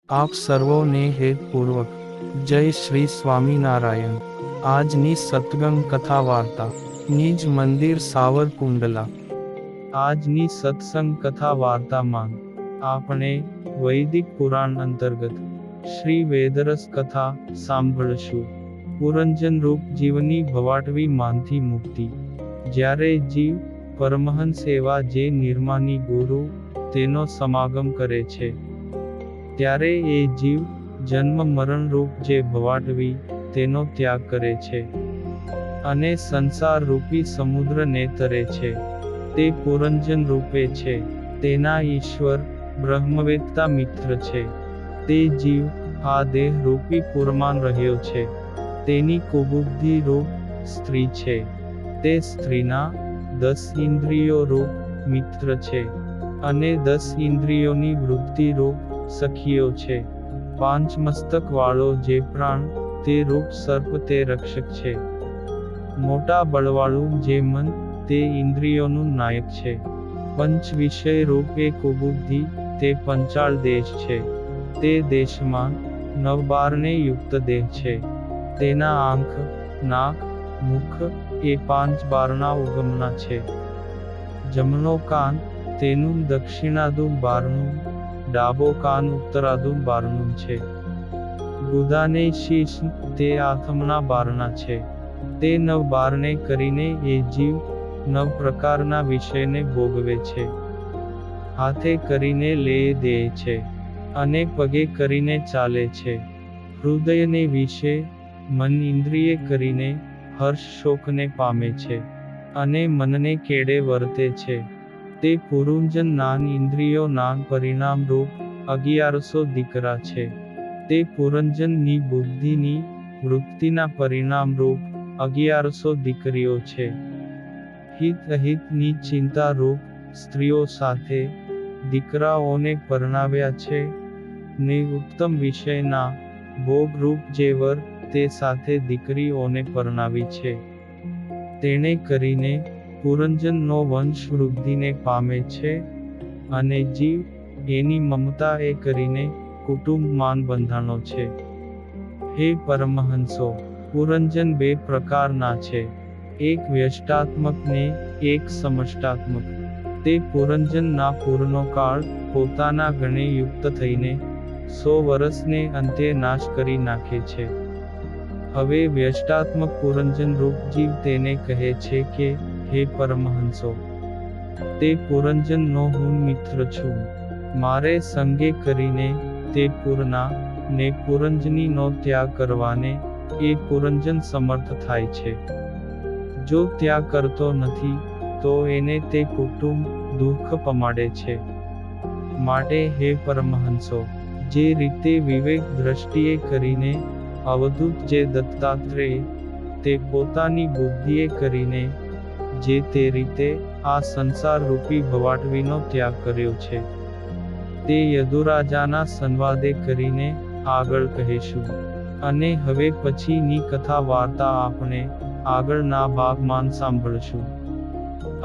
આપ સર્વોને હેતપૂર્વક જય શ્રી સ્વામિનારાયણ. આજની સત્સંગ કથા વાર્તા નિજ મંદિર સાવરકુંડલા. આજની સત્સંગ કથા વાર્તામાં આપણે વૈદિક પુરાણ અંતર્ગત શ્રી વેદરસ કથા સાંભળશું. પુરંજન રૂપ જીવની ભવાટવી માંથી મુક્તિ. જ્યારે જીવ પરમહંસ એવા જે નિર્માની ગુરુ તેનો સમાગમ કરે છે, ત્યારે એ જીવ જન્મ મરણ રૂપ જે ભવાટવી તેનો ત્યાગ કરે છે અને સંસાર રૂપી સમુદ્રને તરે છે. તે પુરંજન રૂપે છે. તેના ઈશ્વર બ્રહ્મવેત્તા મિત્ર છે. તે જીવ આ દેહ રૂપી પુરમાં રહ્યો છે. તેની કુબુદ્ધિ રૂપ સ્ત્રી છે. તે સ્ત્રીના 10 ઇન્દ્રિયો રૂપ મિત્ર છે અને 10 ઇન્દ્રિયોની વૃત્તિ રૂપ સખીઓ છે. 5 મસ્તક વાળો જે પ્રાણ તે રૂપ સર્પ તે રક્ષક છે. મોટા બળવાળું જે મન તે ઇન્દ્રિયોનું નાયક છે. પંચ વિષય રૂપ એ કુબુદ્ધિ તે પંચાળ દેશ છે. તે દેશમાં 9-12 ને યુક્ત દેહ છે. તેના આંખ નાક મુખ એ 5 બારણા ઉગમના છે. જમણો કાન તેનું દક્ષિણાદુ બારણું, ડાબો કાન ઉત્તરાદુ બારણું છે. ગુદાને શીશ તે આથમના બારણા છે. તે 9-12 ને કરીને એ જીવ 9 પ્રકારના વિષયને ભોગવે છે. હાથે કરીને લે દે છે અને પગે કરીને ચાલે છે. હૃદયને વિશે મન ઇન્દ્રિય કરીને હર્ષ શોકને પામે છે અને મનને કેડે વર્તે છે. તે પુરુંજન નાન ઇન્દ્રિયો નાન પરિણામ રૂપ 1100 દીકરા છે. તે પુરંજન ની બુદ્ધિની વૃત્તિના પરિણામ રૂપ 1100 દીકરીઓ છે. હિત અહિત ની ચિંતા રૂપ સ્ત્રીઓ સાથે દીકરાઓને પરણાવ્યા છે ને ઉત્તમ વિષયના ભોગ રૂપ જે વર તે સાથે દીકરીઓને પરણાવી છે. તેણે કરીને પુરંજન નો વંશ વૃદ્ધિને પામે છે અને જીવ એની મમતા એ કરીને કુટુંબમાન બંધાણો છે. હે પરમહંસો, પુરંજન 2 પ્રકારના છે. એક વ્યષ્ટાત્મક ને એક સમષ્ટાત્મક. તે પુરંજન ના પૂરનો કાળ પોતાના ગણે યુક્ત થઈને 100 વર્ષને અંતે નાશ કરી નાખે છે. હવે વ્યષ્ટાત્મક પુરંજન રૂપ જીવ તેને કહે છે કે હે પરમહંસો, તે પુરંજન નો હું મિત્ર છું. મારે સંગે કરીને તે પૂરના ને પુરંજની નો ત્યાગ કરવાને એ પુરંજન સમર્થ થાય છે. જો ત્યાગ કરતો નથી તો એને તે કુટુંબ દુઃખ પમાડે છે. માટે હે પરમહંસો, જે રીતે વિવેક દ્રષ્ટિએ કરીને અવધૂત જે દત્તાત્રેય તે પોતાની બુદ્ધિએ કરીને જે તે રીતે આ સંસાર રૂપી ભવાટવીનો ત્યાગ કર્યો છે, તે યદુરાજાના સંવાદે કરીને આગળ કહેશું. અને હવે પછીની કથા વાર્તા આપણે આગળના ભાગમાં સાંભળશું.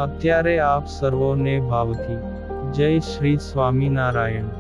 અત્યારે આપ સર્વોને ભાવથી જય શ્રી સ્વામિનારાયણ.